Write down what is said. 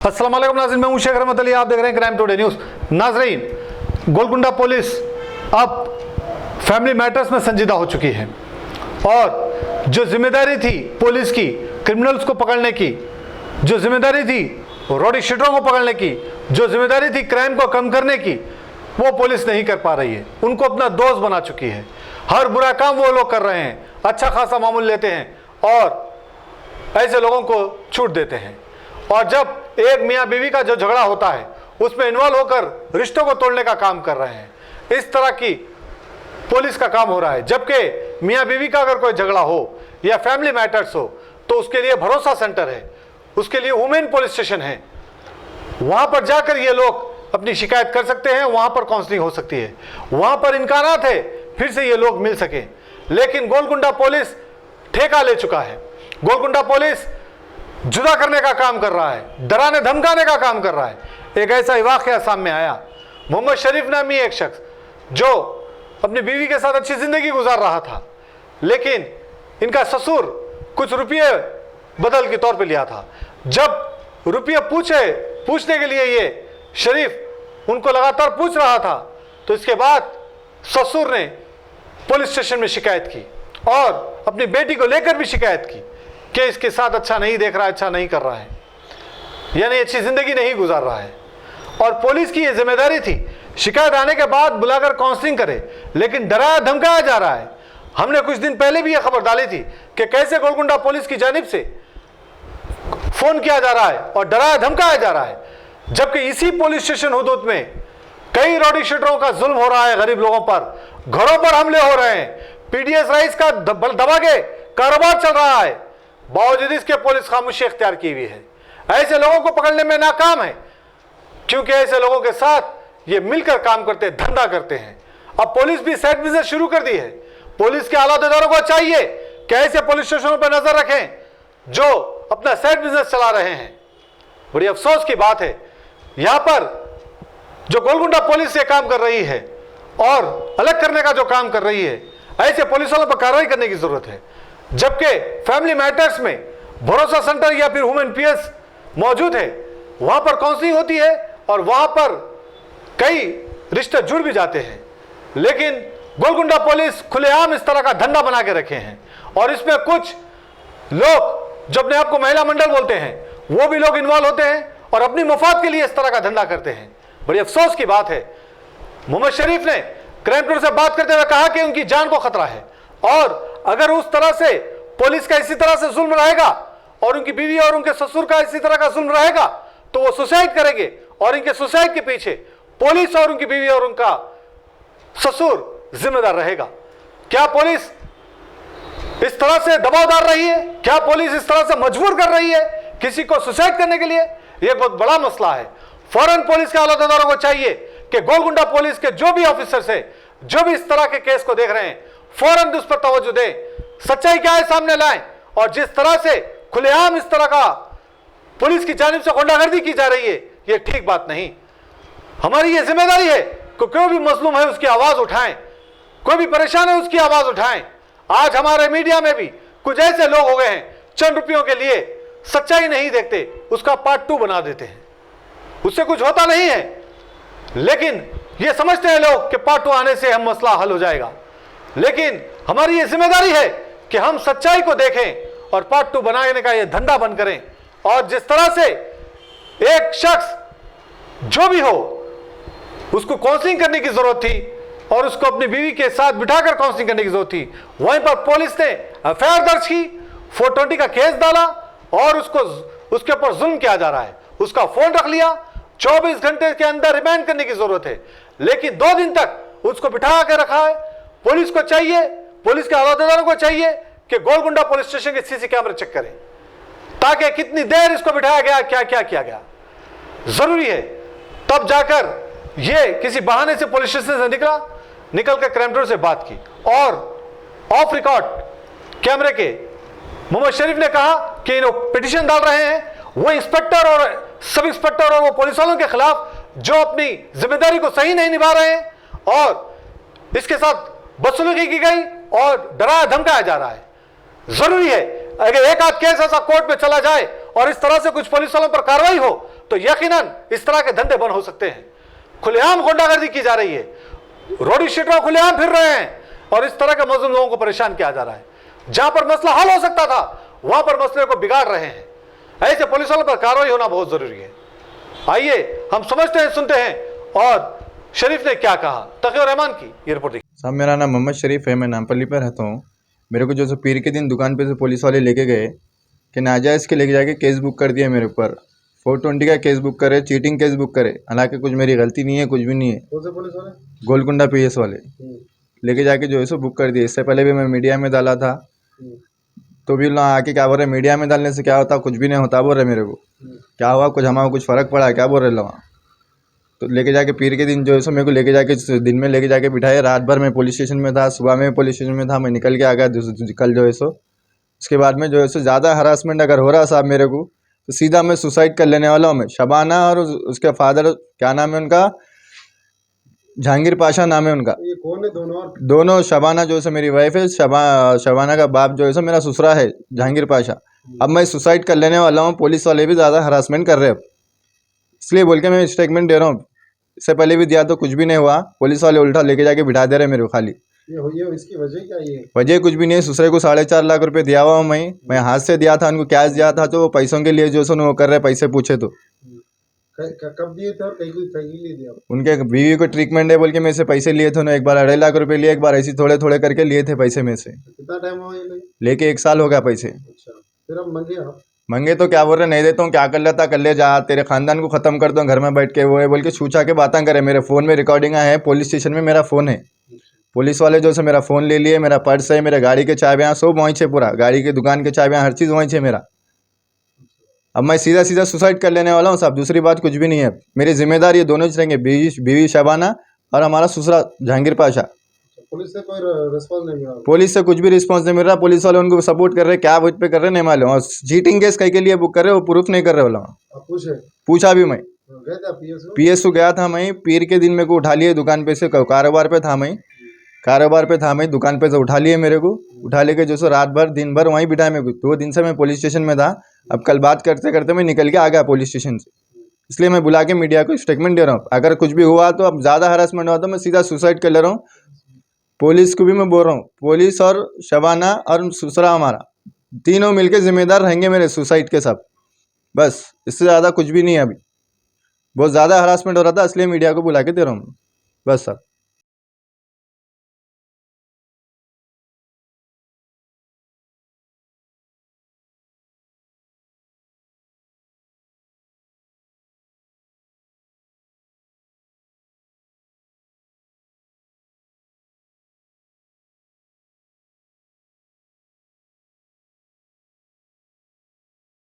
अस्सलाम वालेकुम नाज़रीन, मैं हूं शेख रहमत अली, आप देख रहे हैं क्राइम टुडे न्यूज़। नाज़रीन, गोलकुंडा पुलिस अब फैमिली मैटर्स में संजीदा हो चुकी है और जो जिम्मेदारी थी पुलिस की क्रिमिनल्स को पकड़ने की, जो जिम्मेदारी थी रॉडी शीटरों को पकड़ने की, जो जिम्मेदारी थी क्राइम को कम करने की, वो पुलिस नहीं कर पा रही है। उनको अपना दोस्त बना चुकी है। हर बुरा काम वो लोग कर रहे हैं, अच्छा खासा मामूल लेते हैं और ऐसे लोगों को छूट देते हैं। और जब एक मियाँ बीवी का जो झगड़ा होता है उसमें इन्वॉल्व होकर रिश्तों को तोड़ने का काम कर रहे हैं। इस तरह की पुलिस का काम हो रहा है। जबकि मियाँ बीवी का अगर कोई झगड़ा हो या फैमिली मैटर्स हो तो उसके लिए भरोसा सेंटर है, उसके लिए वुमेन पुलिस स्टेशन है। वहां पर जाकर ये लोग अपनी शिकायत कर सकते हैं, वहां पर काउंसलिंग हो सकती है, वहां पर इम्कानात है फिर से ये लोग मिल सके। लेकिन गोलकुंडा पुलिस ठेका ले चुका है। गोलकुंडा पुलिस जुदा करने का काम कर रहा है, डराने धमकाने का काम कर रहा है। एक ऐसा ही वाकया सामने आया। मोहम्मद शरीफ नामी एक शख्स जो अपनी बीवी के साथ अच्छी जिंदगी गुजार रहा था, लेकिन इनका ससुर कुछ रुपये बदल के तौर पे लिया था। जब रुपये पूछने के लिए ये शरीफ उनको लगातार पूछ रहा था तो इसके बाद ससुर ने पुलिस स्टेशन में शिकायत की और अपनी बेटी को लेकर भी शिकायत की कि इसके साथ अच्छा नहीं देख रहा है, अच्छा नहीं कर रहा है, यानी अच्छी जिंदगी नहीं गुजार रहा है। और पुलिस की यह जिम्मेदारी थी शिकायत आने के बाद बुलाकर काउंसलिंग करे, लेकिन डराया धमकाया जा रहा है। हमने कुछ दिन पहले भी यह खबर डाली थी कि कैसे गोलकुंडा पुलिस की जानिब से फोन किया जा रहा है और डराया धमकाया जा रहा है, जबकि इसी पुलिस स्टेशन हुदूद में कई रॉडी शीटरों का जुल्म हो रहा है। गरीब लोगों पर घरों पर हमले हो रहे हैं, पीडीएस राइस का दबा के कारोबार चल रहा है, बावजूद इसके पुलिस खामोशी इख्तियार की हुई है। ऐसे लोगों को पकड़ने में नाकाम है क्योंकि ऐसे लोगों के साथ ये मिलकर काम करते हैं, धंधा करते हैं। अब पुलिस भी साइड बिजनेस शुरू कर दी है। पुलिस के आला अहदेदारों को चाहिए कि ऐसे पुलिस स्टेशनों पर नजर रखें जो अपना साइड बिजनेस चला रहे हैं। बड़ी अफसोस की बात है, यहां पर जो गोलकुंडा पुलिस ये काम कर रही है और अलग करने का जो काम कर रही है, ऐसे पुलिस वालों पर कार्रवाई करने की जरूरत है। जबकि फैमिली मैटर्स में भरोसा सेंटर या फिर वुमेन पीएस मौजूद है, वहां पर काउंसलिंग होती है और वहां पर कई रिश्ते जुड़ भी जाते हैं। लेकिन गोलकुंडा पुलिस खुलेआम इस तरह का धंधा बना के रखे हैं और इसमें कुछ लोग जो अपने आप को महिला मंडल बोलते हैं वो भी लोग इन्वॉल्व होते हैं और अपनी मफाद के लिए इस तरह का धंधा करते हैं। बड़ी अफसोस की बात है। मोहम्मद शरीफ ने क्राइम टूर से बात करते हुए कहा कि उनकी जान को खतरा है और अगर उस तरह से पुलिस का इसी तरह से जुल्म रहेगा और उनकी बीवी और उनके ससुर का इसी तरह का जुल्म रहेगा तो वो सुसाइड करेंगे और इनके सुसाइड के पीछे पुलिस और उनकी बीवी और उनका ससुर जिम्मेदार रहेगा। क्या पुलिस इस तरह से दबाव डाल रही है? क्या पुलिस इस तरह से मजबूर कर रही है किसी को सुसाइड करने के लिए? यह बहुत बड़ा मसला है। फौरन पुलिस के आला अहदेदारों को चाहिए कि गोलकुंडा पुलिस के जो भी ऑफिसर्स हैं, जो भी इस तरह के केस को देख रहे हैं, फौरन उस पर तवज्जो दें, सच्चाई क्या है सामने लाएं। और जिस तरह से खुलेआम इस तरह का पुलिस की जानिब से गुंडागर्दी की जा रही है, यह ठीक बात नहीं। हमारी यह जिम्मेदारी है कि कोई भी मजलूम है उसकी आवाज उठाएं, कोई भी परेशान है उसकी आवाज उठाएं। आज हमारे मीडिया में भी कुछ ऐसे लोग हो गए हैं, चंद रुपयों के लिए सच्चाई नहीं देखते, उसका पार्ट 2 बना देते हैं। उससे कुछ होता नहीं है, लेकिन ये समझते हैं लोग कि पार्ट 2 आने से हम मसला हल हो जाएगा। लेकिन हमारी ये जिम्मेदारी है कि हम सच्चाई को देखें और पार्ट 2 बनाने का ये धंधा बंद करें। और जिस तरह से एक शख्स जो भी हो उसको काउंसलिंग करने की जरूरत थी और उसको अपनी बीवी के साथ बिठाकर काउंसलिंग करने की जरूरत थी, वहीं पर पुलिस ने एफआईआर दर्ज की, 420 का केस डाला और उसके ऊपर जुल्म किया जा रहा है। उसका फोन रख लिया, 24 घंटे के अंदर रिमांड करने की जरूरत है, लेकिन 2 दिन तक उसको बिठा के रखा है। पुलिस को चाहिए, पुलिस के आला अहदेदारों को चाहिए कि गोलकुंडा पुलिस स्टेशन के सीसी कैमरे चेक करें ताकि कितनी देर इसको बिठाया गया, क्या क्या किया गया, जरूरी है। तब जाकर ये किसी बहाने से पुलिस स्टेशन से निकल कर क्राइम टूर से बात की और ऑफ रिकॉर्ड कैमरे के मोहम्मद शरीफ ने कहा कि लोग पिटीशन डाल रहे हैं वो इंस्पेक्टर और सब इंस्पेक्टर और वो पुलिस वालों के खिलाफ जो अपनी जिम्मेदारी को सही नहीं निभा रहे हैं और इसके साथ बदसलूकी की गई और डराया धमकाया जा रहा है। जरूरी है अगर एक आध केस ऐसा कोर्ट में चला जाए और इस तरह से कुछ पुलिस वालों पर कार्रवाई हो तो यकीनन इस तरह के धंधे बंद हो सकते हैं। खुलेआम गुंडागर्दी की जा रही है, रोडी शीटरों खुलेआम फिर रहे हैं और इस तरह के मजलूम लोगों को परेशान किया जा रहा है। जहां पर मसला हल हो सकता था वहां पर मसले को बिगाड़ रहे हैं। ऐसे पुलिस वालों पर कार्रवाई होना बहुत जरूरी है। आइए हम समझते हैं, सुनते हैं और शरीफ ने क्या कहा। तकीउर रहमान की ये रिपोर्ट देखिए। साहब मेरा नाम मोहम्मद शरीफ है, मैं नामपल्ली पर रहता हूँ। मेरे को जो सो पीर के दिन दुकान पे से पुलिस वाले लेके गए कि नाजायज़ के लेके जाके केस बुक कर दिया मेरे ऊपर। 420 का केस बुक करे, चीटिंग केस बुक करे, हालांकि कुछ मेरी गलती नहीं है, कुछ भी नहीं है। कौन से पुलिस वाले? गोलकुंडा PS वाले लेके जाके जो है सो बुक कर दिए। इससे पहले भी मैं मीडिया में डाला था, तो भी लोग आके क्या बोल रहे, मीडिया में डालने से क्या होता, कुछ भी नहीं होता बोल रहे मेरे को। क्या हुआ, कुछ हमारा कुछ फ़र्क पड़ा, क्या बोल रहे लोग। तो लेके जाके पीर के दिन जो है सो मेरे को लेके जाके दिन में लेके जाके बिठाए। रात भर मैं पुलिस स्टेशन में था, सुबह में पुलिस स्टेशन में था, मैं निकल के आ गया कल जो है सो। उसके बाद में जो है सो ज़्यादा हरासमेंट अगर हो रहा साहब मेरे को, तो सीधा मैं सुसाइड कर लेने वाला हूँ। मैं शबाना और उसके फादर, क्या नाम है उनका, जहांगीर पाशा नाम है उनका। ये कौन है दोनों? दोनों, शबाना जो है मेरी वाइफ है, शबाना का बाप जो है मेरा ससुरा है जहांगीर पाशा। अब मैं सुसाइड कर लेने वाला हूँ। पुलिस वाले भी ज़्यादा हरासमेंट कर रहे हैं, इसलिए बोल के मैं स्टेटमेंट दे रहा हूँ। इससे पहले भी दिया तो कुछ भी नहीं हुआ, पुलिस वाले उल्टा लेके जाके बिठा दे रहे मेरे को खाली। ये इसकी वजह क्या? ये वजह कुछ भी नहीं है। ससुरे को 4.5 लाख रुपए दिया हुआ हूँ मैं हाथ से दिया था, उनको कैश दिया था, तो वो पैसों के लिए जो है वो कर रहे, पैसे पूछे तो। कब दिए थे और कहीं लिए दिया? उनके बीवी को ट्रीटमेंट है बोल के मेरे से पैसे लिए थे उन्होंने। एक बार 2.5 लाख रुपए लिए, एक बार ऐसे थोड़े थोड़े करके लिए थे पैसे में से। कितना टाइम हुआ ये लेके 1 साल हो गया पैसे। अच्छा, फिर अब मंगे आप? मंगे तो क्या बोल रहे, नहीं देता हूँ, क्या कर लेता कर ले जा, तेरे खानदान को खत्म कर दो घर में बैठ के, वो है बोल के छूछा के बातें करे। मेरे फ़ोन में रिकॉर्डिंग है, पुलिस स्टेशन में मेरा फ़ोन है। पुलिस वाले जो से मेरा फ़ोन ले लिए, मेरा पर्स है, मेरे गाड़ी के चाबियाँ सब वहीं छे, पूरा गाड़ी की दुकान के चाबियाँ हर चीज़ वहीं छे मेरा। अब मैं सीधा सीधा सुसाइड कर लेने वाला हूँ साहब, दूसरी बात कुछ भी नहीं है। मेरी जिम्मेदार ये दोनों रहेंगे, बीवी शबाना और हमारा ससुरा जहांगीर पाशा। पुलिस से कोई रिस्पॉन्स नहीं मिला? पुलिस से कुछ भी रिस्पॉन्स नहीं मिल रहा। पुलिस वाले उनको सपोर्ट कर रहे, क्या वोट पे कर रहे नहीं मालूम। और चीटिंग केस कई के लिए बुक कर रहे, वो प्रूफ नहीं कर रहे बोला। आप पूछा भी मैं, गए थे PSU गया था मैं। पीर के दिन मेरे को उठा लिए दुकान पे से, कारोबार पे था मैं, दुकान पे से उठा लिए मेरे को। उठा लेके जो सो रात भर दिन भर वहीं बिठाए मेरे को। 2 दिन से मैं पुलिस स्टेशन में था। अब कल बात करते करते मैं निकल के आ गया पुलिस स्टेशन से, इसलिए मैं बुला के मीडिया को स्टेटमेंट दे रहा हूँ। अगर कुछ भी हुआ तो, अब ज़्यादा हरासमेंट हुआ तो मैं सीधा सुसाइड कर ले रहा हूँ। पुलिस को भी मैं बोल रहा हूँ, पुलिस और शबाना और ससुरा हमारा तीनों मिलके जिम्मेदार रहेंगे मेरे सुसाइड के सब। बस इससे ज़्यादा कुछ भी नहीं है। अभी बहुत ज़्यादा हरासमेंट हो रहा था, इसलिए मीडिया को बुला के दे रहा हूँ बस साहब।